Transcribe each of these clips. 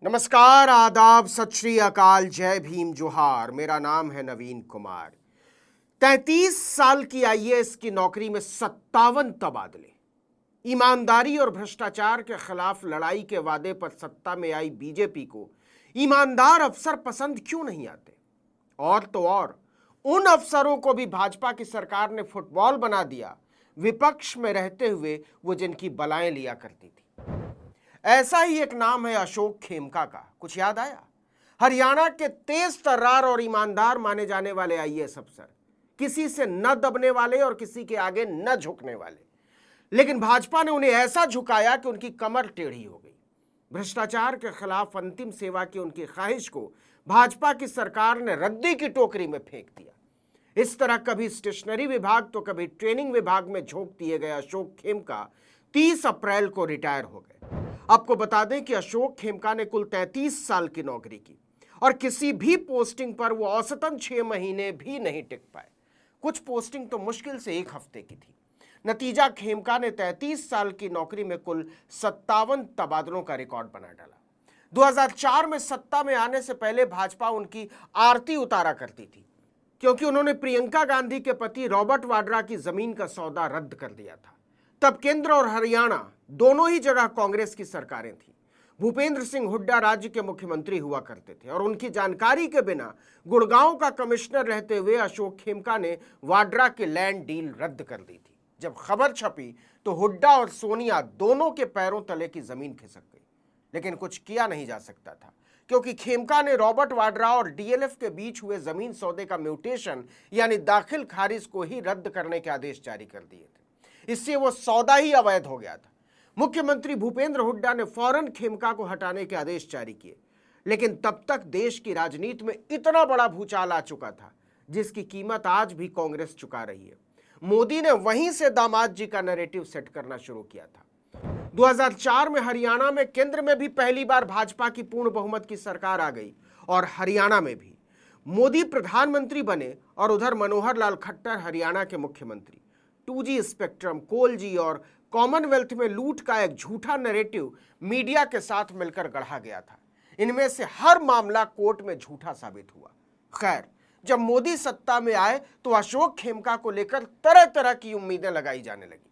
नमस्कार, आदाब, सत श्री अकाल, जय भीम, जोहार। मेरा नाम है नवीन कुमार। 33 साल की आईएएस की नौकरी में 57 तबादले। ईमानदारी और भ्रष्टाचार के खिलाफ लड़ाई के वादे पर सत्ता में आई बीजेपी को ईमानदार अफसर पसंद क्यों नहीं आते? और तो और उन अफसरों को भी भाजपा की सरकार ने फुटबॉल बना दिया, विपक्ष में रहते हुए वो जिनकी बलाएं लिया करती थी। ऐसा ही एक नाम है अशोक खेमका का। कुछ याद आया? हरियाणा के तेज तर्रार और ईमानदार माने जाने वाले आईएएस अफसर, किसी से न दबने वाले और किसी के आगे न झुकने वाले। लेकिन भाजपा ने उन्हें ऐसा झुकाया कि उनकी कमर टेढ़ी हो गई। भ्रष्टाचार के खिलाफ अंतिम सेवा की उनकी ख्वाहिश को भाजपा की सरकार ने रद्दी की टोकरी में फेंक दिया। इस तरह कभी स्टेशनरी विभाग तो कभी ट्रेनिंग विभाग में झोंक दिए गए अशोक खेमका 30 अप्रैल को रिटायर हो गए। आपको बता दें कि अशोक खेमका ने कुल 33 साल की नौकरी की और किसी भी पोस्टिंग पर वो औसतन 6 महीने भी नहीं टिक पाए। कुछ पोस्टिंग तो मुश्किल से 1 हफ्ते की थी। नतीजा, खेमका ने 33 साल की नौकरी में कुल 57 तबादलों का रिकॉर्ड बना डाला। 2004 में सत्ता में आने से पहले भाजपा उनकी आरती उतारा करती थी, क्योंकि उन्होंने प्रियंका गांधी के पति रॉबर्ट वाड्रा की जमीन का सौदा रद्द कर दिया था। तब केंद्र और हरियाणा दोनों ही जगह कांग्रेस की सरकारें थी। भूपेंद्र सिंह हुड्डा राज्य के मुख्यमंत्री हुआ करते थे और उनकी जानकारी के बिना गुड़गांव का कमिश्नर रहते हुए अशोक खेमका ने वाड्रा के लैंड डील रद्द कर दी थी। जब खबर छपी तो हुड्डा और सोनिया दोनों के पैरों तले की जमीन खिसक गई। लेकिन कुछ किया नहीं जा सकता था, क्योंकि खेमका ने रॉबर्ट वाड्रा और डीएलएफ के बीच हुए जमीन सौदे का म्यूटेशन यानी दाखिल खारिज को ही रद्द करने के आदेश जारी कर दिए थे। इससे वो सौदा ही अवैध हो गया था। मुख्यमंत्री भूपेंद्र हुड्डा ने फौरन खेमका को हटाने के आदेश जारी किए। लेकिन तब तक देश की राजनीति में इतना बड़ा भूचाल आ चुका था, जिसकी कीमत आज भी कांग्रेस चुका रही है। मोदी ने वहीं से दामाद जी का नैरेटिव सेट करना शुरू किया था। 2004 में हरियाणा में केंद्र में भी पहली बार भाजपा की पूर्ण बहुमत की सरकार आ गई और हरियाणा में भी मोदी प्रधानमंत्री बने और उधर मनोहर लाल खट्टर हरियाणा के मुख्यमंत्री। 2G स्पेक्ट्रम, कोल जी और कॉमनवेल्थ में लूट का एक झूठा नैरेटिव मीडिया के साथ मिलकर गढ़ा गया था। इनमें से हर मामला कोर्ट में झूठा साबित हुआ। खैर, जब मोदी सत्ता में आए तो अशोक खेमका को लेकर तरह तरह की उम्मीदें लगाई जाने लगी।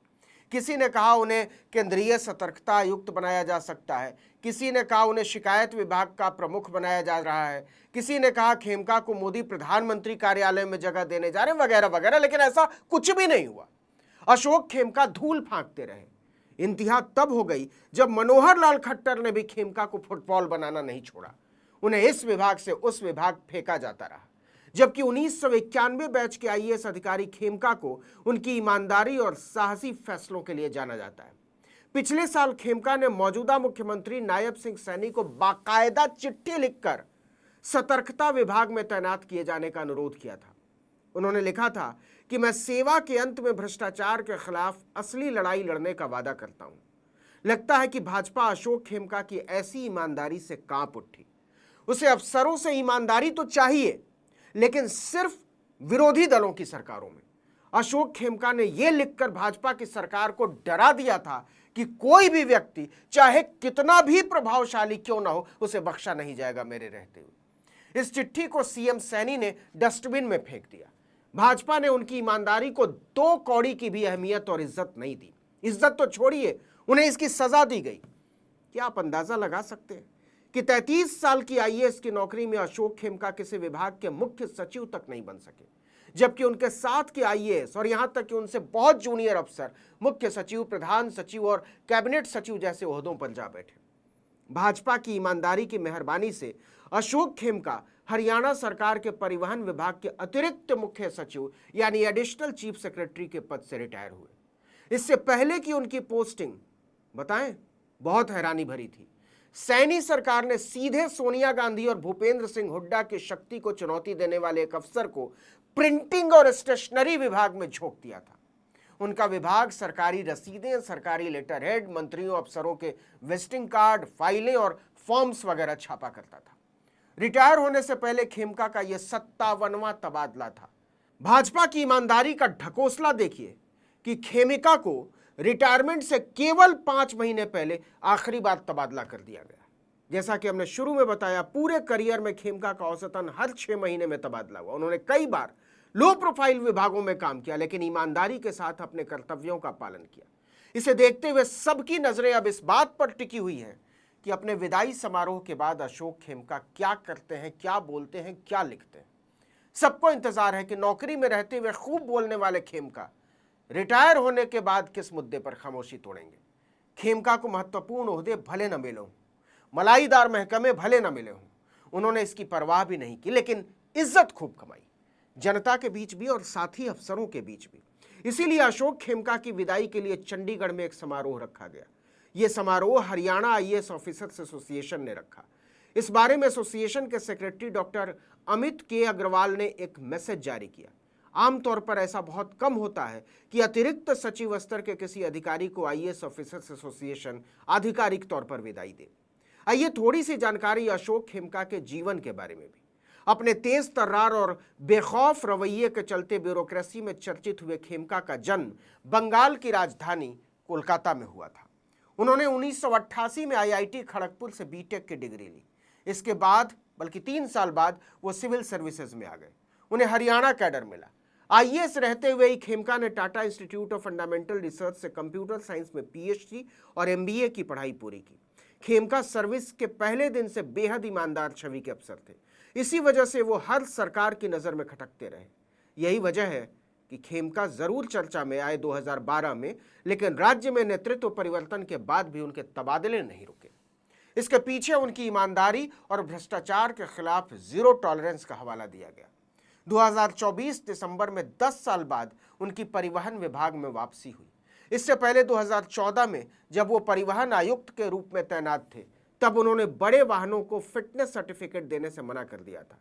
किसी ने कहा उन्हें केंद्रीय सतर्कता आयुक्त बनाया जा सकता है, किसी ने कहा उन्हें शिकायत विभाग का प्रमुख बनाया जा रहा है, किसी ने कहा खेमका को मोदी प्रधानमंत्री कार्यालय में जगह देने जा रहे हैं, वगैरह वगैरह। लेकिन ऐसा कुछ भी नहीं हुआ। अशोक खेमका धूल फांकते रहे। इंतहा तब हो गई जब मनोहर लाल खट्टर ने भी खेमका को फुटबॉल बनाना नहीं छोड़ा। उन्हें इस विभाग से उस विभाग फेंका जाता रहा। जबकि 1991 बैच के आईएएस अधिकारी खेमका को उनकी ईमानदारी और साहसी फैसलों के लिए जाना जाता है। पिछले साल खेमका ने मौजूदा मुख्यमंत्री नायब सिंह सैनी को बाकायदा चिट्ठी लिखकर सतर्कता विभाग में तैनात किए जाने का अनुरोध किया था। उन्होंने लिखा था कि मैं सेवा के अंत में भ्रष्टाचार के खिलाफ असली लड़ाई लड़ने का वादा करता हूं। लगता है कि भाजपा अशोक खेमका की ऐसी ईमानदारी से कांप उठी। उसे अफसरों से ईमानदारी तो चाहिए, लेकिन सिर्फ विरोधी दलों की सरकारों में। अशोक खेमका ने यह लिखकर भाजपा की सरकार को डरा दिया था कि कोई भी व्यक्ति चाहे कितना भी प्रभावशाली क्यों ना हो, उसे बख्शा नहीं जाएगा मेरे रहते हुए। इस चिट्ठी को सीएम सैनी ने डस्टबिन में फेंक दिया। भाजपा ने उनकी ईमानदारी को 2 कौड़ी की भी अहमियत और इज्जत नहीं दी। इज्जत तो छोड़िए, उन्हें इसकी सजा दी गई। क्या आप अंदाजा लगा सकते हैं कि 33 साल की आईएएस की नौकरी में अशोक खेमका किसी विभाग के मुख्य सचिव तक नहीं बन सके, जबकि उनके साथ के आईएएस और यहां तक कि उनसे बहुत जूनियर अफसर मुख्य सचिव, प्रधान सचिव और कैबिनेट सचिव जैसे ओहदों पर जा बैठे। भाजपा की ईमानदारी की मेहरबानी से अशोक खेमका हरियाणा सरकार के परिवहन विभाग के अतिरिक्त मुख्य सचिव यानी एडिशनल चीफ सेक्रेटरी के पद से रिटायर हुए। इससे पहले की उनकी पोस्टिंग बताएं, बहुत हैरानी भरी थी। सैनी सरकार ने सीधे सोनिया गांधी और भूपेंद्र सिंह हुड्डा की शक्ति को चुनौती देने वाले एक अफसर को प्रिंटिंग और स्टेशनरी विभाग में झोंक दिया था। उनका विभाग सरकारी रसीदें, सरकारी लेटर हेड, मंत्रियों अफसरों के विजिटिंग कार्ड, फाइलें और फॉर्म्स वगैरह छापा करता था। रिटायर होने से पहले खेमका का यह 57वां तबादला था। भाजपा की ईमानदारी का ढकोसला देखिए कि खेमका को रिटायरमेंट से केवल 5 महीने पहले आखिरी बार तबादला कर दिया गया। जैसा कि हमने शुरू में बताया, पूरे करियर में खेमका का औसतन हर 6 महीने में तबादला हुआ। उन्होंने कई बार लो प्रोफाइल विभागों में काम किया, लेकिन ईमानदारी के साथ अपने कर्तव्यों का पालन किया। इसे देखते हुए सबकी नजरें अब इस बात पर टिकी हुई हैं कि अपने विदाई समारोह के बाद अशोक खेमका क्या करते हैं, क्या बोलते हैं, क्या लिखते हैं। सबको इंतजार है कि नौकरी में रहते हुए खूब बोलने वाले खेमका रिटायर होने के बाद किस मुद्दे पर खामोशी तोड़ेंगे। खेमका को महत्वपूर्ण ओहदे भले न मिले हों, मलाईदार महकमे भले न मिले हों, उन्होंने इसकी परवाह भी नहीं की, लेकिन इज्जत खूब कमाई, जनता के बीच भी और साथी अफसरों के बीच भी। इसीलिए अशोक खेमका की विदाई के लिए चंडीगढ़ में एक समारोह रखा गया। यह समारोह हरियाणा आईएएस ऑफिसर्स एसोसिएशन ने रखा। इस बारे में एसोसिएशन के सेक्रेटरी डॉक्टर अमित के अग्रवाल ने एक मैसेज जारी किया। आमतौर पर ऐसा बहुत कम होता है कि अतिरिक्त सचिव स्तर के किसी अधिकारी को आईएएस ऑफिसर्स एसोसिएशन आधिकारिक तौर पर विदाई दे। आइए थोड़ी सी जानकारी अशोक खेमका के जीवन के बारे में भी। अपने तेज तर्रार और बेखौफ रवैये के चलते ब्यूरोक्रेसी में चर्चित हुए खेमका का जन्म बंगाल की राजधानी कोलकाता में हुआ था। उन्होंने 1988 में आईआईटी खड़गपुर से बीटेक की डिग्री ली। इसके बाद बल्कि 3 साल बाद वो सिविल सर्विसेज में आ गए। उन्हें हरियाणा कैडर मिला। आईएएस रहते हुए ही खेमका ने Tata institute of fundamental research से कंप्यूटर साइंस में पीएचडी और एमबीए की पढ़ाई पूरी की। खेमका सर्विस के पहले दिन से बेहद ईमानदार छवि के अफसर थे। इसी वजह से वो हर सरकार की नज़र में खटकते रहे। यही वजह है कि खेमका जरूर चर्चा में आए 2012 में, लेकिन राज्य में नेतृत्व परिवर्तन के बाद भी उनके तबादले नहीं रुके। इसके पीछे उनकी ईमानदारी और भ्रष्टाचार के खिलाफ जीरो टॉलरेंस का हवाला दिया गया। 2024 दिसंबर में 10 साल बाद उनकी परिवहन विभाग में वापसी हुई। इससे पहले 2014 में जब वो परिवहन आयुक्त के रूप में तैनात थे, तब उन्होंने बड़े वाहनों को फिटनेस सर्टिफिकेट देने से मना कर दिया था।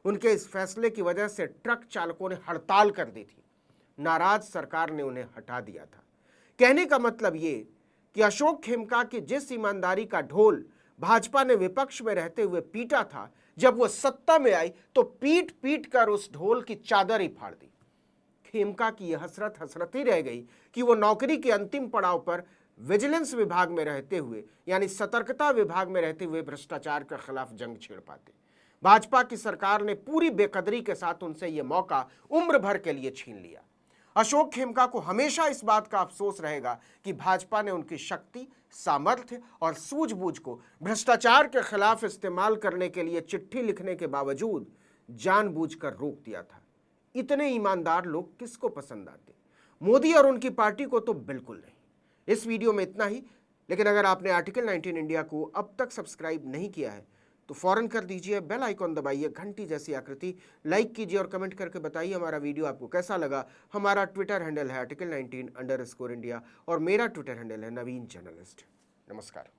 उनके इस फैसले की वजह से ट्रक चालकों ने हड़ताल कर दी थी। नाराज सरकार ने उन्हें हटा दिया था। कहने का मतलब ये कि अशोक खेमका की जिस ईमानदारी का ढोल भाजपा ने विपक्ष में रहते हुए पीटा था, जब वो सत्ता में आई तो पीट पीट कर उस ढोल की चादर ही फाड़ दी। खेमका की यह हसरत हसरत ही रह गई कि वो नौकरी के अंतिम पड़ाव पर विजिलेंस विभाग में रहते हुए, यानी सतर्कता विभाग में रहते हुए भ्रष्टाचार के खिलाफ जंग छेड़ पाते। भाजपा की सरकार ने पूरी बेकदरी के साथ उनसे यह मौका उम्र भर के लिए छीन लिया। अशोक खेमका को हमेशा इस बात का अफसोस रहेगा कि भाजपा ने उनकी शक्ति, सामर्थ्य और सूझबूझ को भ्रष्टाचार के खिलाफ इस्तेमाल करने के लिए चिट्ठी लिखने के बावजूद जानबूझकर रोक दिया था। इतने ईमानदार लोग किसको पसंद आते? मोदी और उनकी पार्टी को तो बिल्कुल नहीं। इस वीडियो में इतना ही, लेकिन अगर आपने आर्टिकल 19 इंडिया को अब तक सब्सक्राइब नहीं किया है तो फौरन कर दीजिए, बेल आइकॉन दबाइए, घंटी जैसी आकृति, लाइक कीजिए और कमेंट करके बताइए हमारा वीडियो आपको कैसा लगा। हमारा ट्विटर हैंडल है article19_India और मेरा ट्विटर हैंडल है नवीन जर्नलिस्ट। नमस्कार।